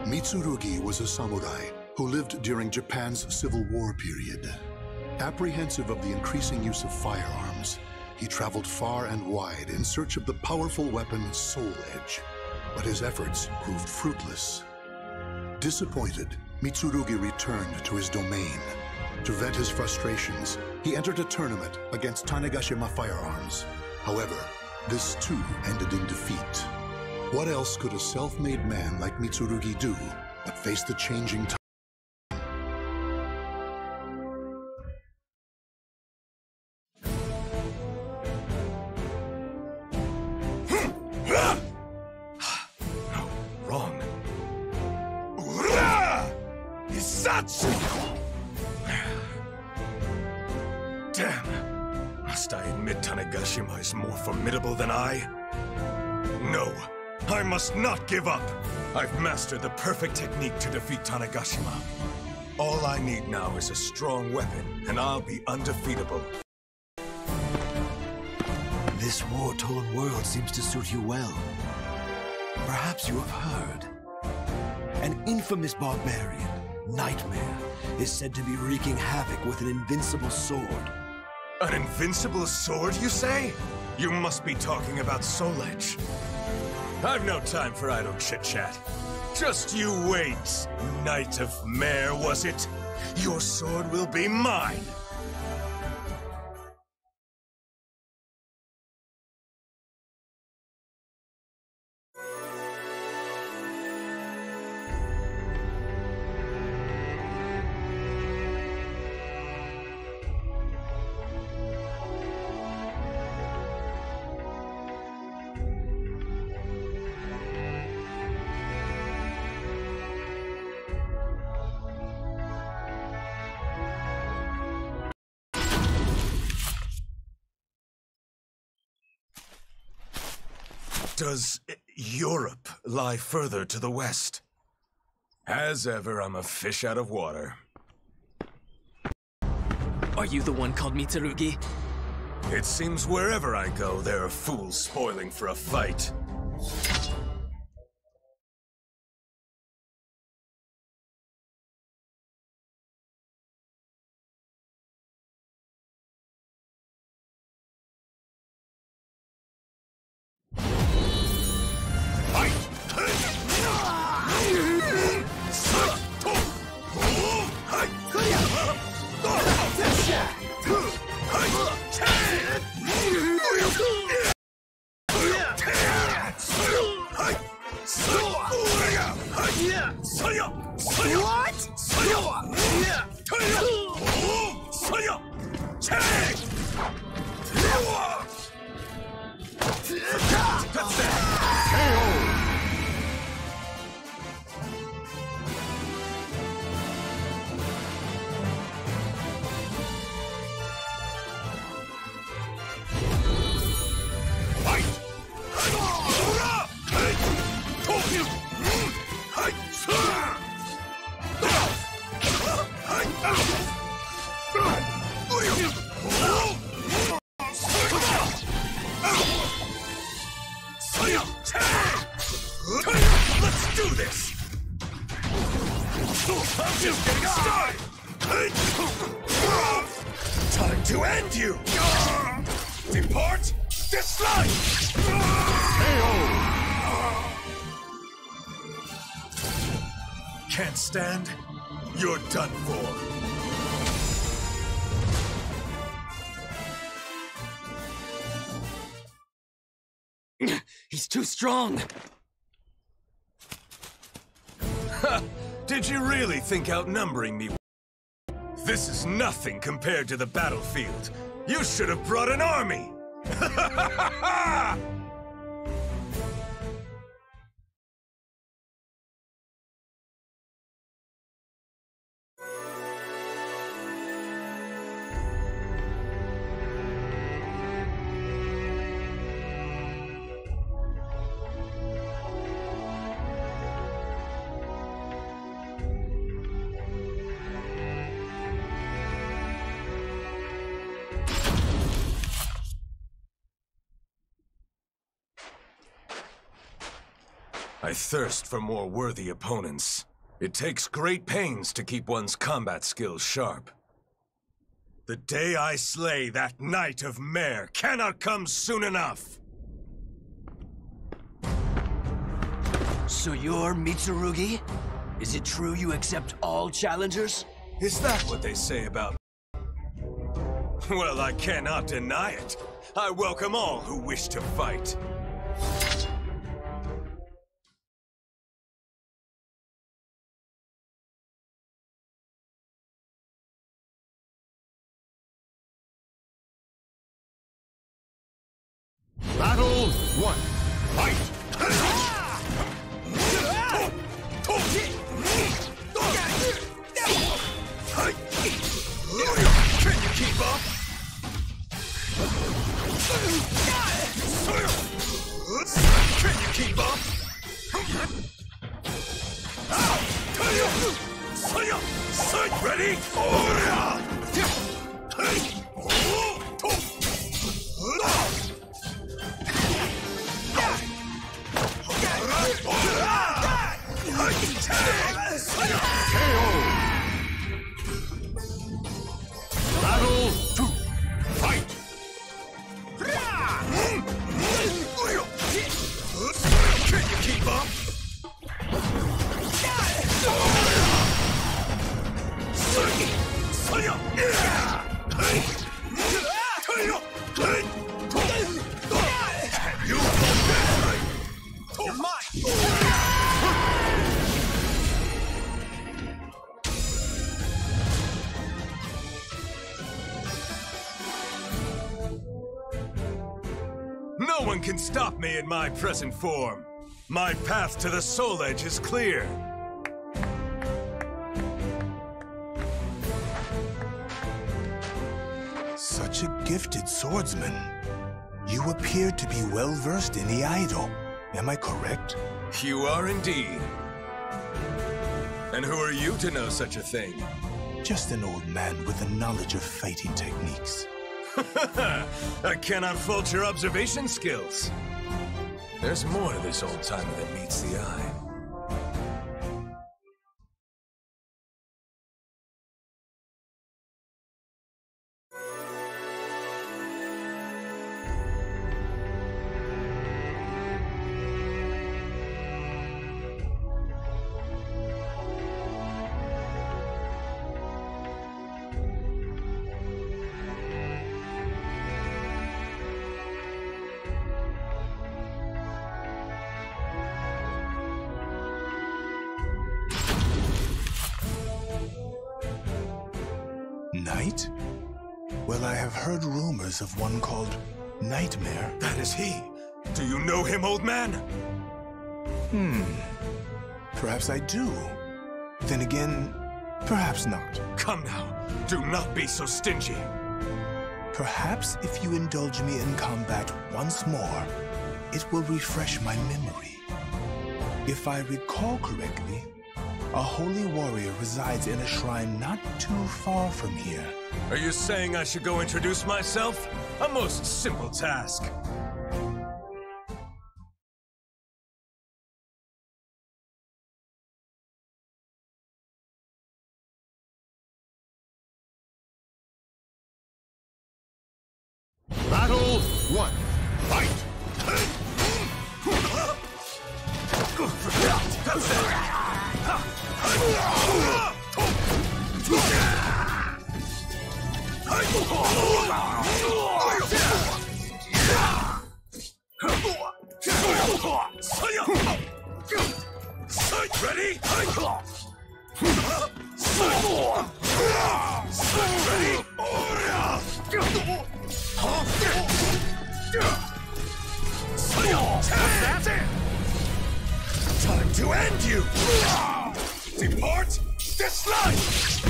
Mitsurugi was a samurai who lived during Japan's Civil War period. Apprehensive of the increasing use of firearms, he traveled far and wide in search of the powerful weapon Soul Edge, but his efforts proved fruitless. Disappointed, Mitsurugi returned to his domain. To vent his frustrations, he entered a tournament against Tanegashima firearms. However, this too ended in defeat. What else could a self-made man like Mitsurugi do but face the changing times? Wrong. Damn. Must I admit Tanegashima is more formidable than I? No. I must not give up! I've mastered the perfect technique to defeat Tanegashima. All I need now is a strong weapon, and I'll be undefeatable. This war-torn world seems to suit you well. Perhaps you have heard. An infamous barbarian, Nightmare, is said to be wreaking havoc with an invincible sword. An invincible sword, you say? You must be talking about Soul Edge. I've no time for idle chit-chat. Just you wait, Knight of Mare, was it? Your sword will be mine! Does Europe lie further to the west? As ever, I'm a fish out of water. Are you the one called Mitsurugi? It seems wherever I go, there are fools spoiling for a fight. Let's do this! I'm just getting started! Time to end you! Depart this life! Can't stand? You're done for. He's too strong! Ha! Did you really think outnumbering me? This is nothing compared to the battlefield. You should have brought an army! Ha ha ha ha! I thirst for more worthy opponents. It takes great pains to keep one's combat skills sharp. The day I slay that Knight of Mare cannot come soon enough! So you're Mitsurugi? Is it true you accept all challengers? Is that what they say about me? Well, I cannot deny it. I welcome all who wish to fight. Battle 1. Fight! Can you keep up? Can you keep up? Ready? Battle 2. Fight! Can you keep up? You're mine! No one can stop me in my present form. My path to the Soul Edge is clear. Such a gifted swordsman. You appear to be well versed in the idol. Am I correct? You are indeed. And who are you to know such a thing? Just an old man with a knowledge of fighting techniques. I cannot fault your observation skills. There's more to this old-timer than meets the eye. Knight? Well, I have heard rumors of one called Nightmare. That is he. Do you know him, old man? Perhaps I do. Then again, perhaps not. Come now. Do not be so stingy. Perhaps if you indulge me in combat once more, it will refresh my memory. If I recall correctly, a holy warrior resides in a shrine not too far from here. Are you saying I should go introduce myself? A most simple task. Battle 1. Fight! Ready? That's it! Time to end you! Depart this life!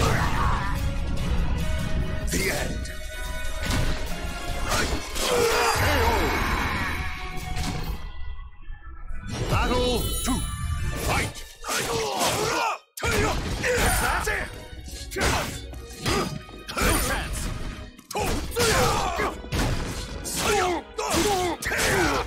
The end. Battle 2. Fight! That's it! No chance!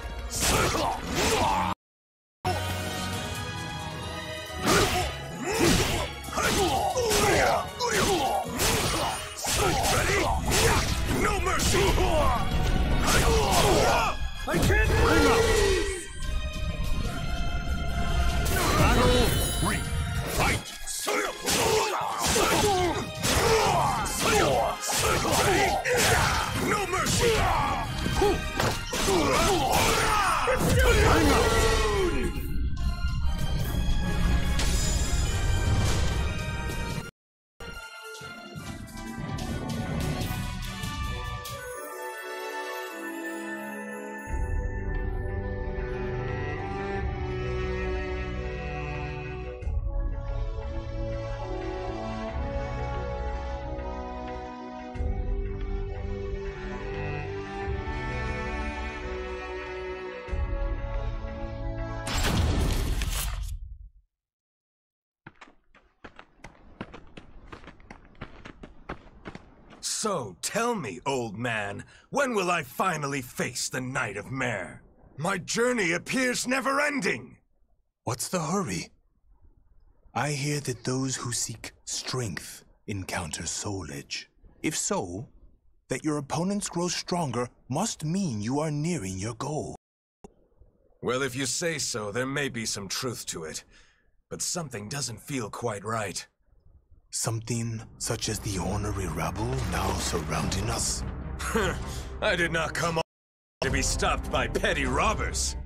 So, tell me, old man, when will I finally face the Knight of Mare? My journey appears never-ending! What's the hurry? I hear that those who seek strength encounter soul edge. If so, that your opponents grow stronger must mean you are nearing your goal. Well, if you say so, there may be some truth to it. But something doesn't feel quite right. Something such as the ornery rabble now surrounding us? I did not come to be stopped by petty robbers.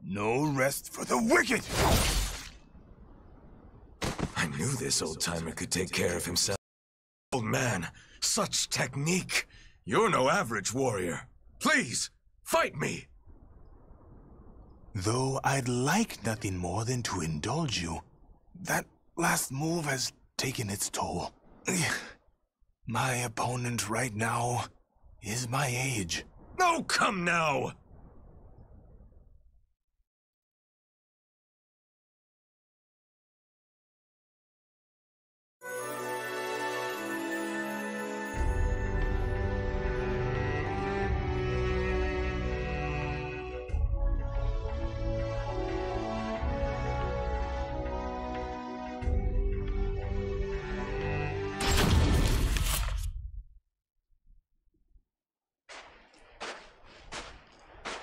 No rest for the wicked! I knew this old-timer could take care of himself. Old man, such technique! You're no average warrior. Please, fight me! Though I'd like nothing more than to indulge you, that last move has taken its toll. My opponent right now is my age. Oh, come now!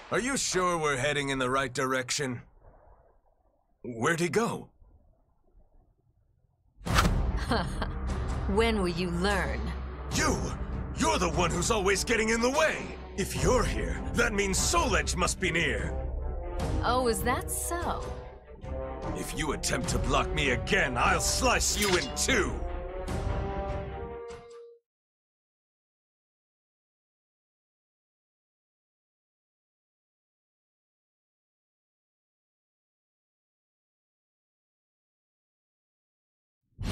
Are you sure we're heading in the right direction? Where'd he go? When will you learn? You're the one who's always getting in the way! If you're here, that means Soul Edge must be near! Oh, is that so? If you attempt to block me again, I'll slice you in two!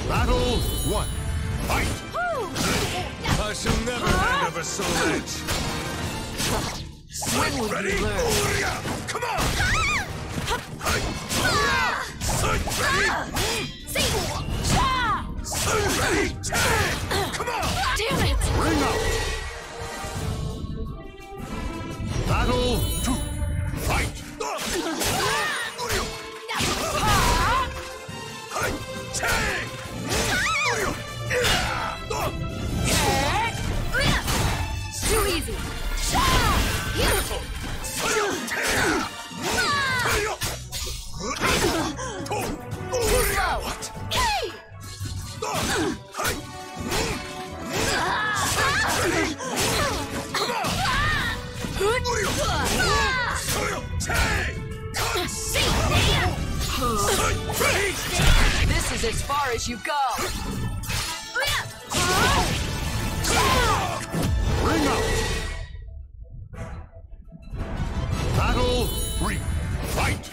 Battle 1. Fight! I shall never hand over Soul Edge! When will Ready? you learn? Come on! Ready? Come on! Damn it! Ring out! Battle 2. Fight! easy. This is as far as you go. Ring out! Battle 3. Fight!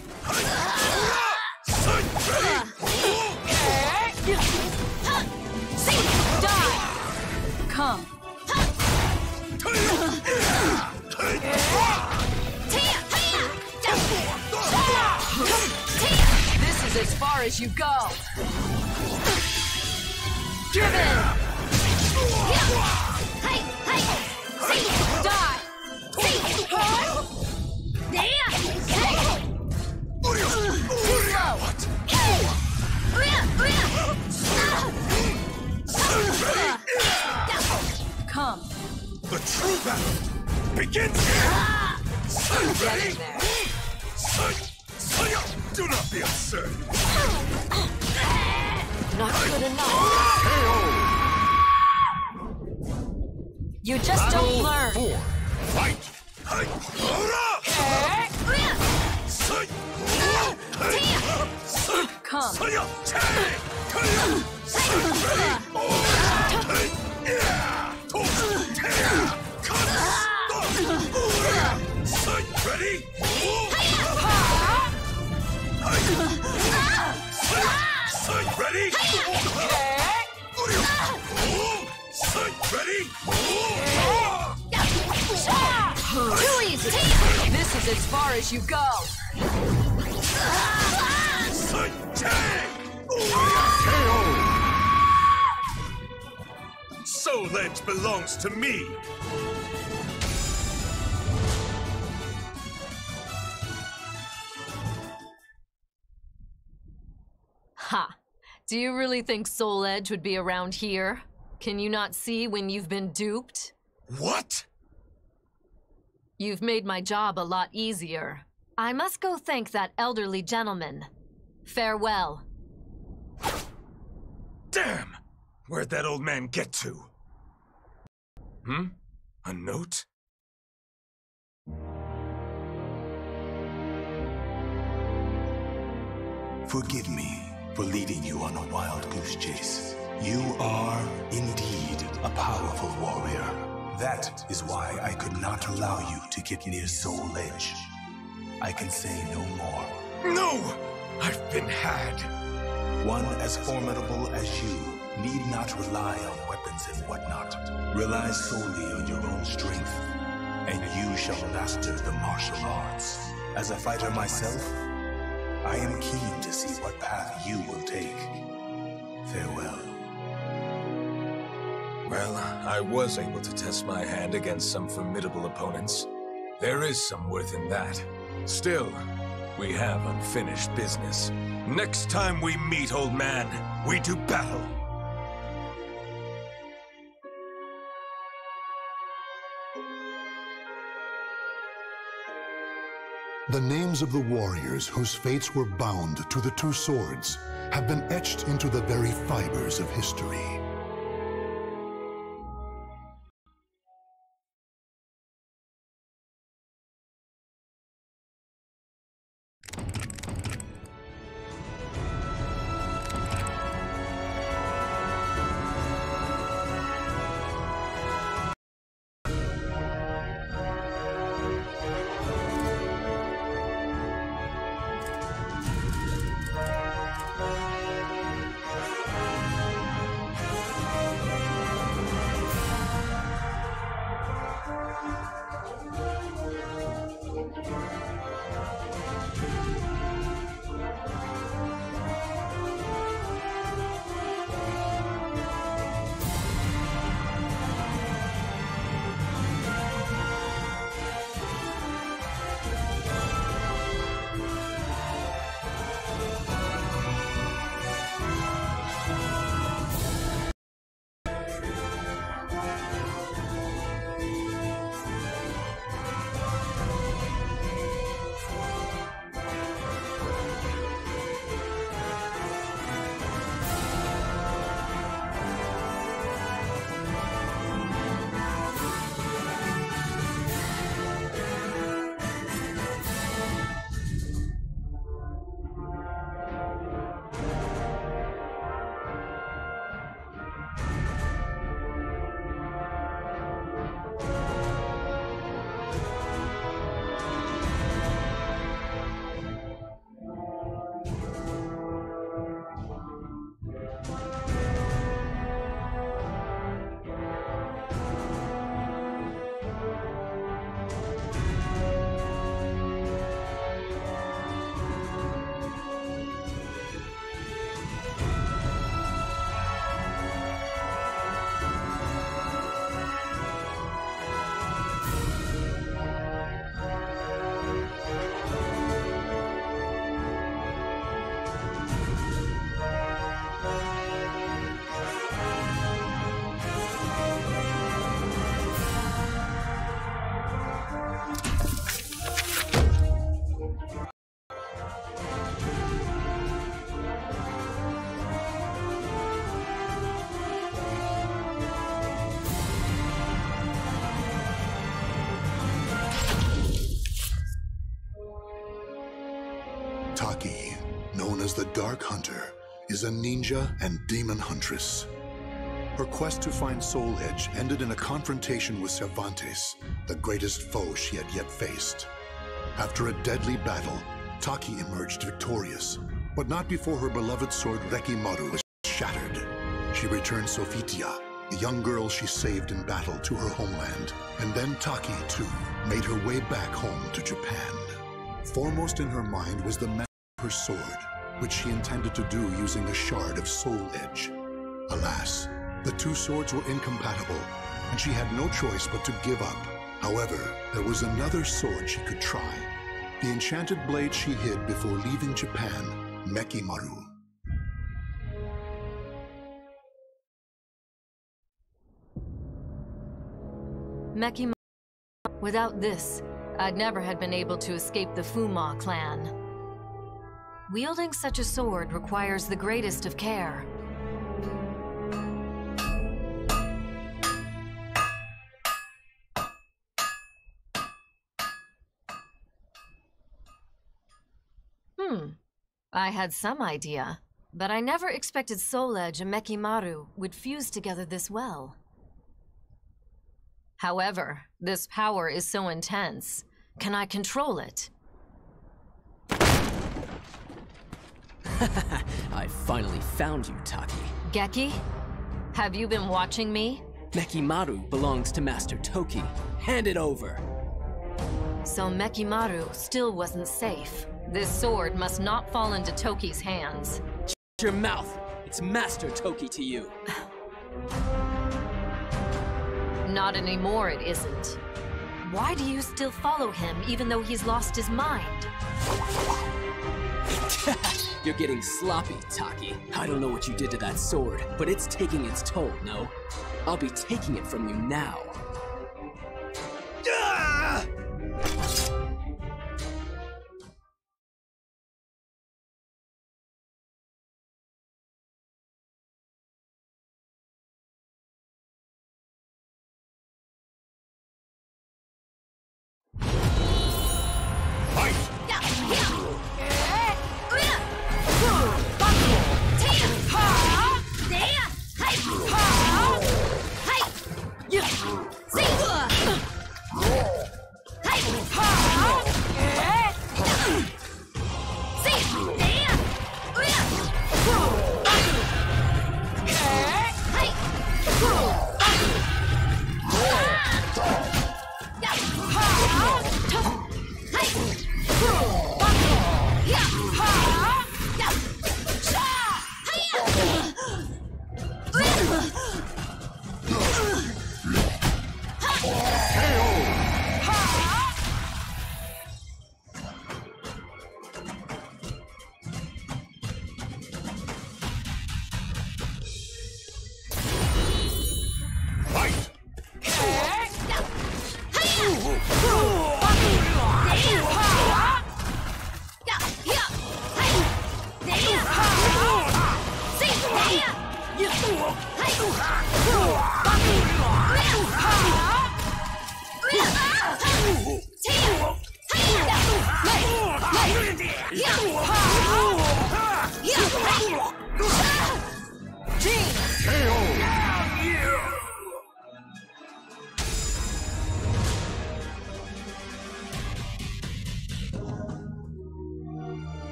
Die! Come. This is as far as you go. Driven! Die! Come. The true battle begins here! Get in there. Do not be absurd! Not good enough. You just don't learn. 4. Fight! Come. Ready? Ready? Ready? Too easy. This is as far as you go. Soul Edge belongs to me. Ha! Do you really think Soul Edge would be around here? Can you not see when you've been duped? What? You've made my job a lot easier. I must go thank that elderly gentleman. Farewell. Damn! Where'd that old man get to? A note? Forgive me for leading you on a wild goose chase. You are indeed a powerful warrior. That is why I could not allow you to get near Soul Edge. I can say no more. No! I've been had. One as formidable as you need not rely on weapons and whatnot. Rely solely on your own strength, and you shall master the martial arts. As a fighter myself, I am keen to see what path you will take. Farewell. Well, I was able to test my hand against some formidable opponents. There is some worth in that. Still, we have unfinished business. Next time we meet, old man, we do battle. The names of the warriors whose fates were bound to the two swords have been etched into the very fibers of history. Taki, known as the Dark Hunter, is a ninja and demon huntress. Her quest to find Soul Edge ended in a confrontation with Cervantes, the greatest foe she had yet faced. After a deadly battle, Taki emerged victorious, but not before her beloved sword Rekimaru was shattered. She returned Sofitia, the young girl she saved in battle, to her homeland, and then Taki, too, made her way back home to Japan. Foremost in her mind was the magic of her sword, which she intended to do using a shard of Soul Edge. Alas, the two swords were incompatible, and she had no choice but to give up. However, there was another sword she could try. The enchanted blade she hid before leaving Japan, Mekimaru. Mekimaru. Without this, I'd never have been able to escape the Fuma clan. Wielding such a sword requires the greatest of care. I had some idea, but I never expected Soul Edge and Mekimaru would fuse together this well. However, this power is so intense. Can I control it? I finally found you, Taki. Geki? Have you been watching me? Mekimaru belongs to Master Toki. Hand it over. So Mekimaru still wasn't safe. This sword must not fall into Toki's hands. Shut your mouth! It's Master Toki to you. Not anymore, it isn't. Why do you still follow him even though he's lost his mind? You're getting sloppy, Taki. I don't know what you did to that sword, but it's taking its toll, no? I'll be taking it from you now.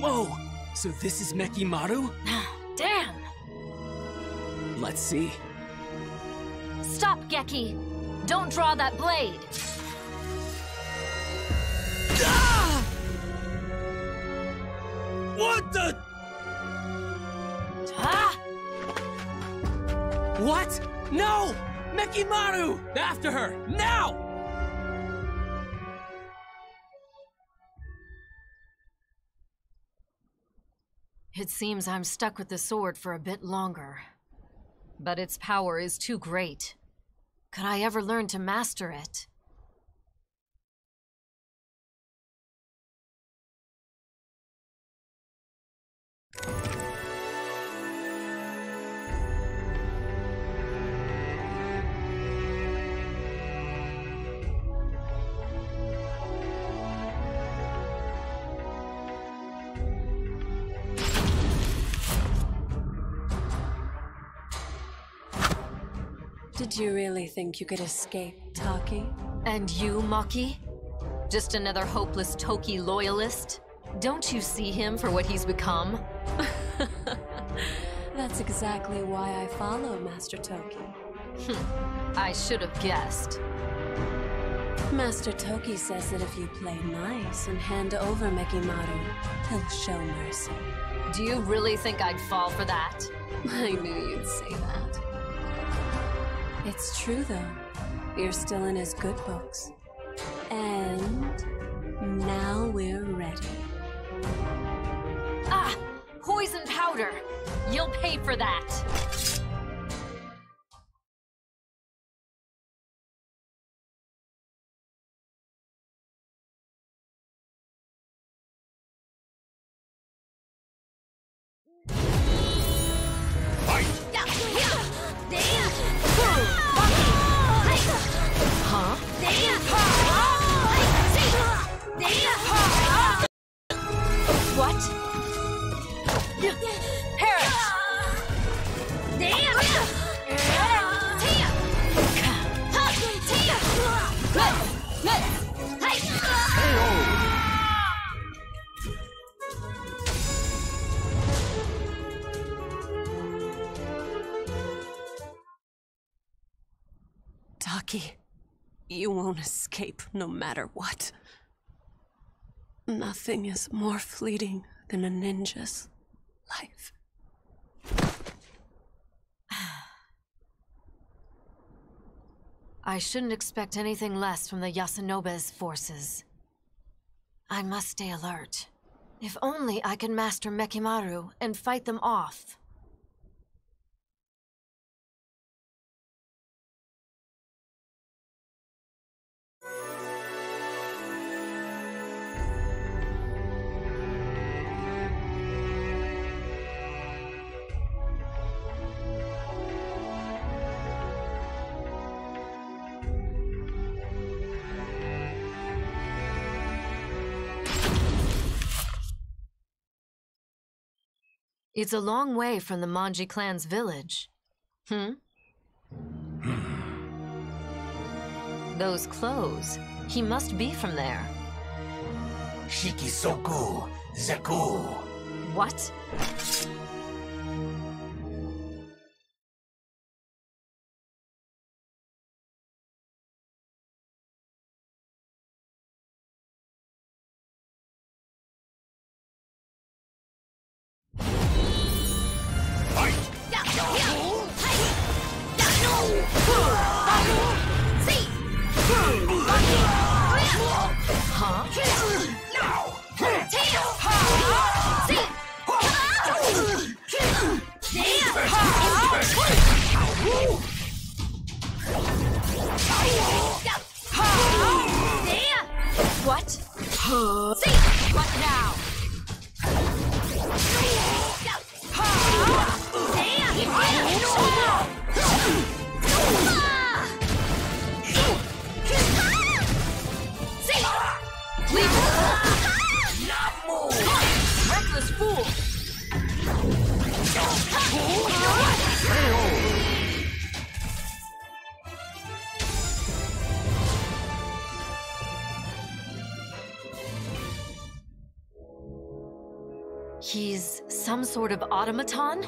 Whoa! So this is Mekimaru? Damn! Let's see. Stop, Geki! Don't draw that blade! Ah! What the? Ah! What? No! Mekimaru! After her! Now! It seems I'm stuck with the sword for a bit longer. But its power is too great. Could I ever learn to master it? Did you really think you could escape, Taki? And you, Maki? Just another hopeless Toki loyalist? Don't you see him for what he's become? That's exactly why I follow Master Toki. I should have guessed. Master Toki says that if you play nice and hand over Mekimaru, he'll show mercy. Do you really think I'd fall for that? I knew you'd say that. It's true, though. You're still in his good books. And now we're ready. Ah! Poison powder! You'll pay for that! What? Perish! Taki, you won't escape no matter what. Nothing is more fleeting than a ninja's life. I shouldn't expect anything less from the Yasunobe's forces. I must stay alert. If only I can master Mekimaru and fight them off. It's a long way from the Manji clan's village. Those clothes. He must be from there. Shikisoku Zeku. What? What? What now? Reckless fool! He's some sort of automaton?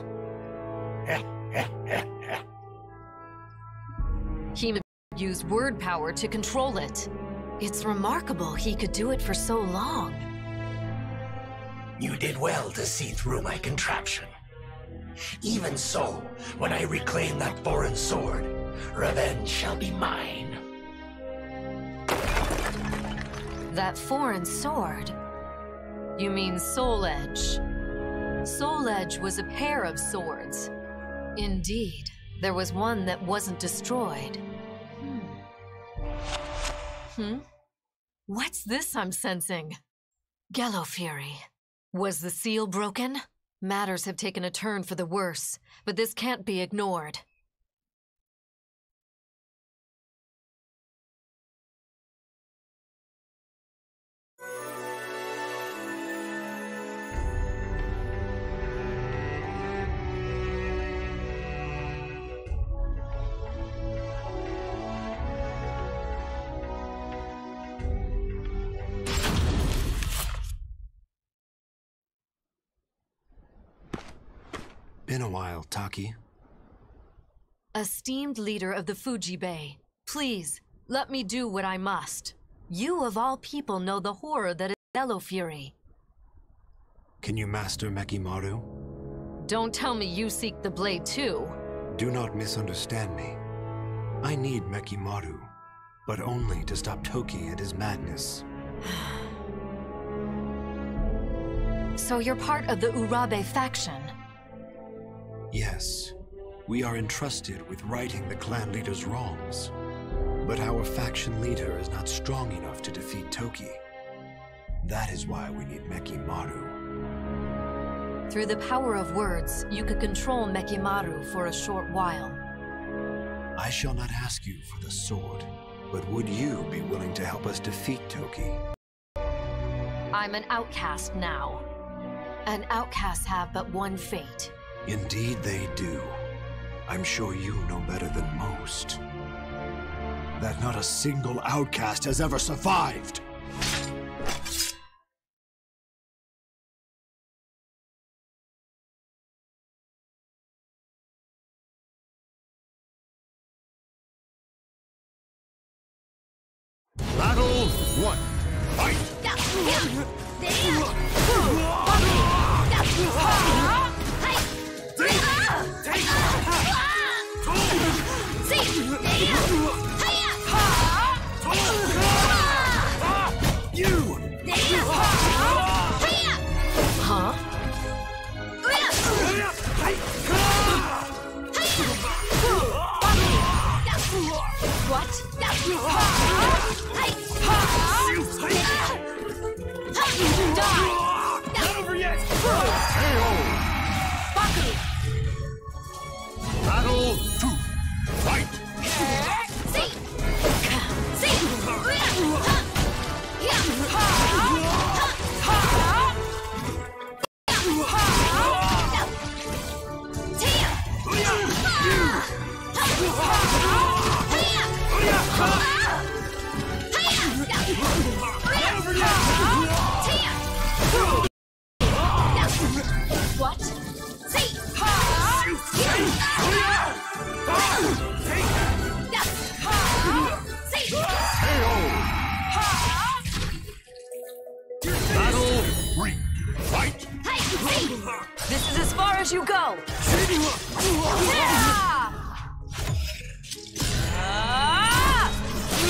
He used word power to control it. It's remarkable he could do it for so long. You did well to see through my contraption. Even so, when I reclaim that foreign sword, revenge shall be mine. That foreign sword? You mean Soul Edge. Soul Edge was a pair of swords. Indeed, there was one that wasn't destroyed. What's this I'm sensing? Gallo Fury. Was the seal broken? Matters have taken a turn for the worse, but this can't be ignored. been a while, Taki. Esteemed leader of the Fuji Bay, please, let me do what I must. You of all people know the horror that is Yellow Fury. Can you master Mekimaru? Don't tell me you seek the blade too. Do not misunderstand me. I need Mekimaru, but only to stop Toki and his madness. So you're part of the Urabe faction? Yes. We are entrusted with righting the clan leader's wrongs. But our faction leader is not strong enough to defeat Toki. That is why we need Mekimaru. Through the power of words, you could control Mekimaru for a short while. I shall not ask you for the sword, but would you be willing to help us defeat Toki? I'm an outcast now. And outcasts have but one fate. Indeed they do. I'm sure you know better than most. That not a single outcast has ever survived! Battle 1. Fight! Huh? What? Not over yet! Battle 2. Fight! What? Battle 3. Fight! This is as far as you go!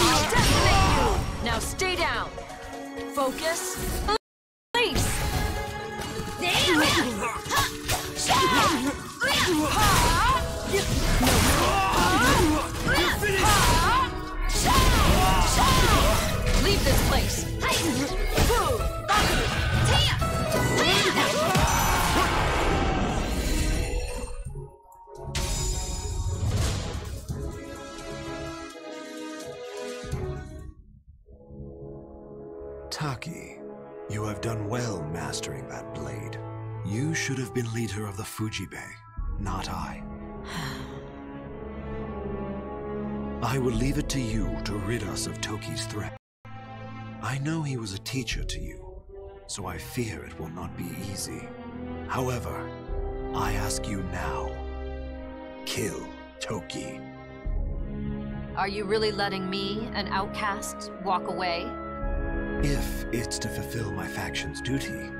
I'll decimate you! Now stay down! Focus! Release! Leave this place! Taki, you have done well mastering that blade. You should have been leader of the Fuji Bay, not I. I will leave it to you to rid us of Toki's threat. I know he was a teacher to you, so I fear it will not be easy. However, I ask you now, kill Toki. Are you really letting me, an outcast, walk away? If it's to fulfill my faction's duty,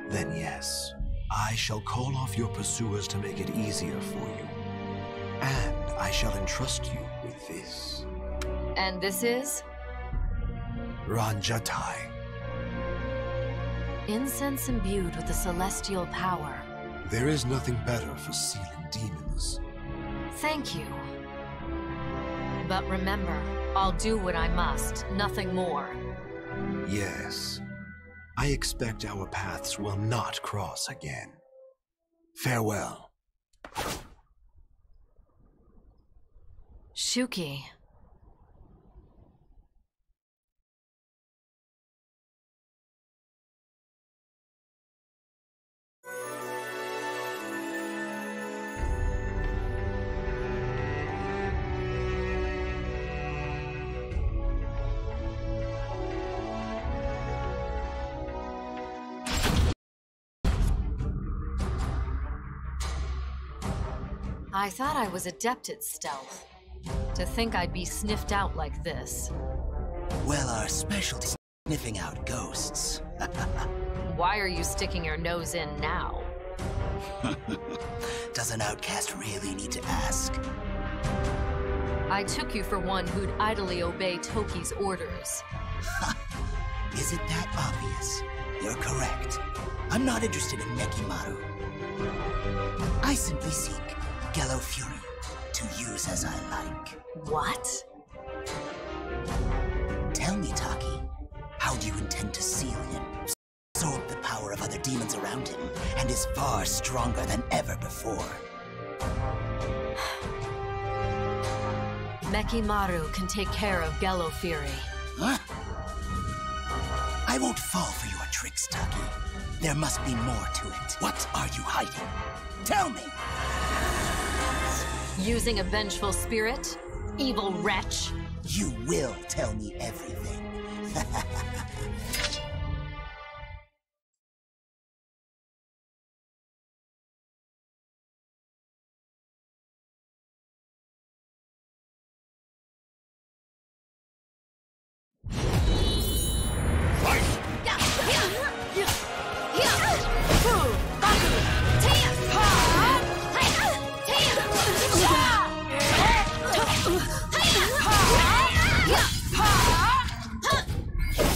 then yes. I shall call off your pursuers to make it easier for you. And I shall entrust you with this. And this is? Ranjatai. Incense imbued with the celestial power. There is nothing better for sealing demons. Thank you. But remember, I'll do what I must, nothing more. Yes. I expect our paths will not cross again. Farewell. Shuki. I thought I was adept at stealth. To think I'd be sniffed out like this. Well, our specialty is sniffing out ghosts. Why are you sticking your nose in now? Does an outcast really need to ask? I took you for one who'd idly obey Toki's orders. Is it that obvious? You're correct. I'm not interested in Nekimaru. I simply seek Gallo Fury to use as I like. What? Tell me, Taki, how do you intend to seal him? Absorb the power of other demons around him, and is far stronger than ever before. Nekimaru can take care of Gallo Fury. Huh? I won't fall for your tricks, Taki. There must be more to it. What are you hiding? Tell me! Using a vengeful spirit? Evil wretch? You will tell me everything.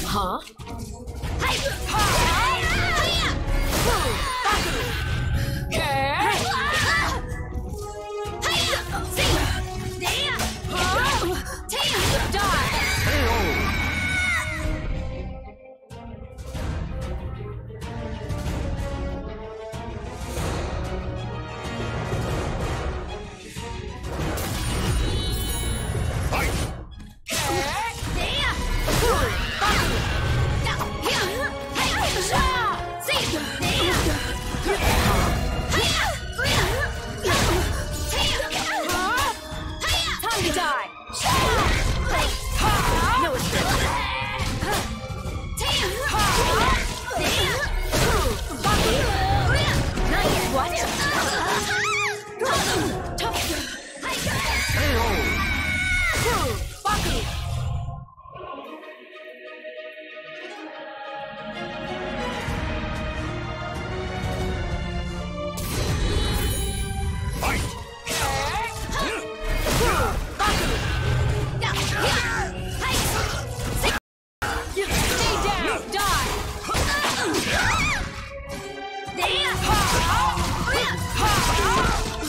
Huh?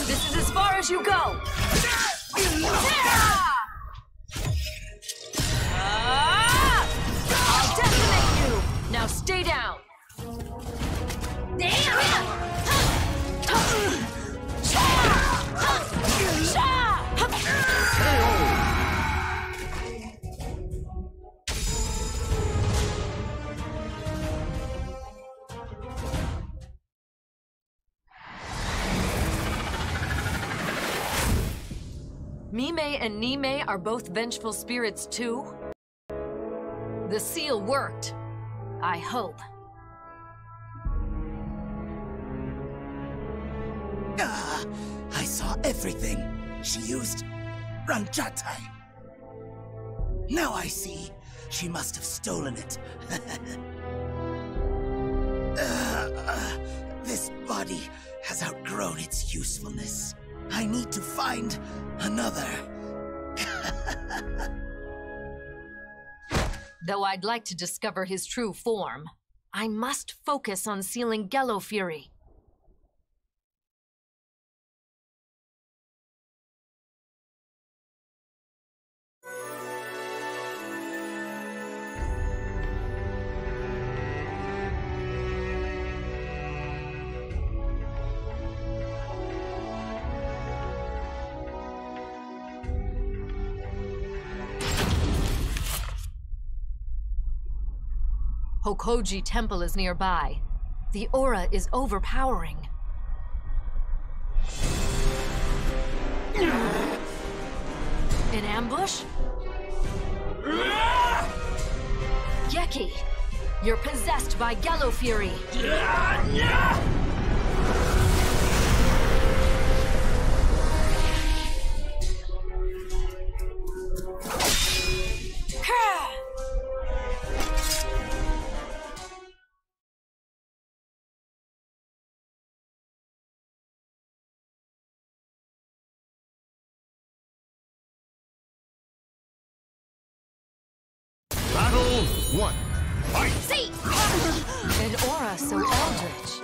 This is as far as you go! I'll decimate you! Now stay down! Mime and Nime are both vengeful spirits too? The seal worked. I hope. I saw everything. She used Ranjatai. Now I see. She must have stolen it. This body has outgrown its usefulness. I need to find another. Though I'd like to discover his true form, I must focus on sealing Gallo Fury. Hokoji Temple is nearby. The aura is overpowering. In ambush? Geki, you're possessed by Gallo Fury. aura so eldritch.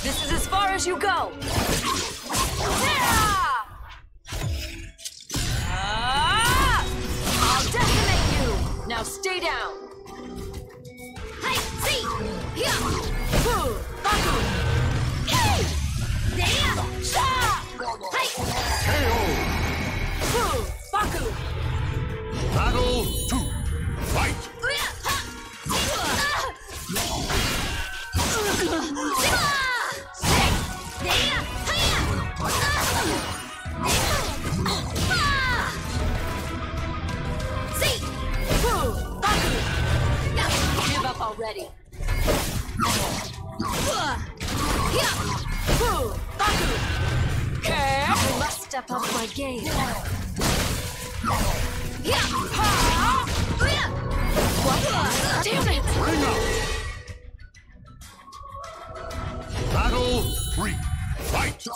This is as far as you go. I'll decimate you. Now stay down. Battle 2. Fight! Give up already. I must step up my game. What? Damn it! Bring up! Battle 3. Fight!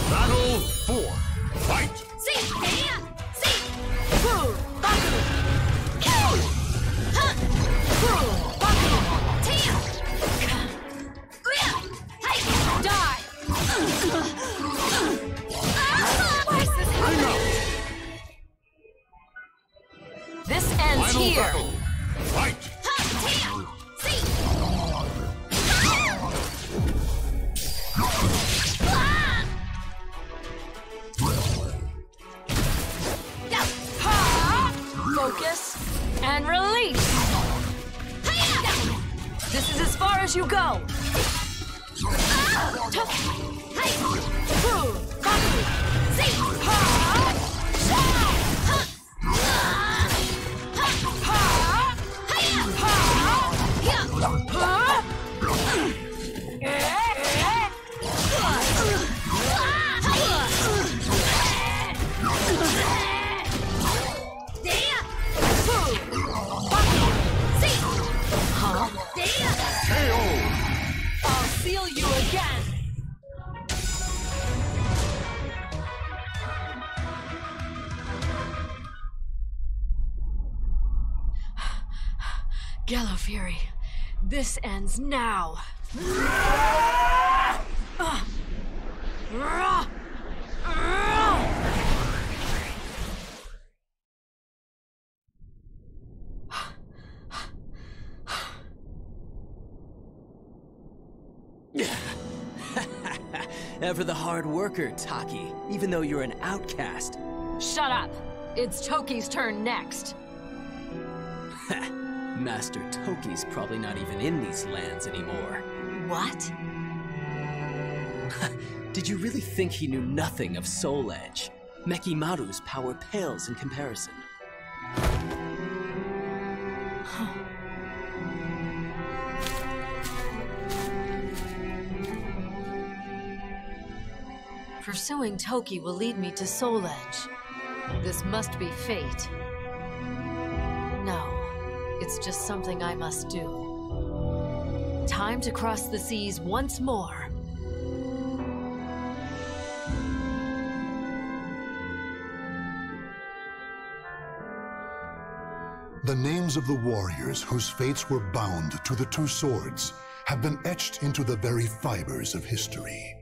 Battle 4. Fight! This ends Final here. battle. Fight! Focus and release. This is as far as you go. I'll seal you again. Gallo Fury, this ends now. Ever the hard worker, Taki, even though you're an outcast. Shut up. It's Toki's turn next. Master Toki's probably not even in these lands anymore. What? Did you really think he knew nothing of Soul Edge? Mekimaru's power pales in comparison. Pursuing Toki will lead me to Soul Edge. This must be fate. No, it's just something I must do. Time to cross the seas once more. The names of the warriors whose fates were bound to the two swords have been etched into the very fibers of history.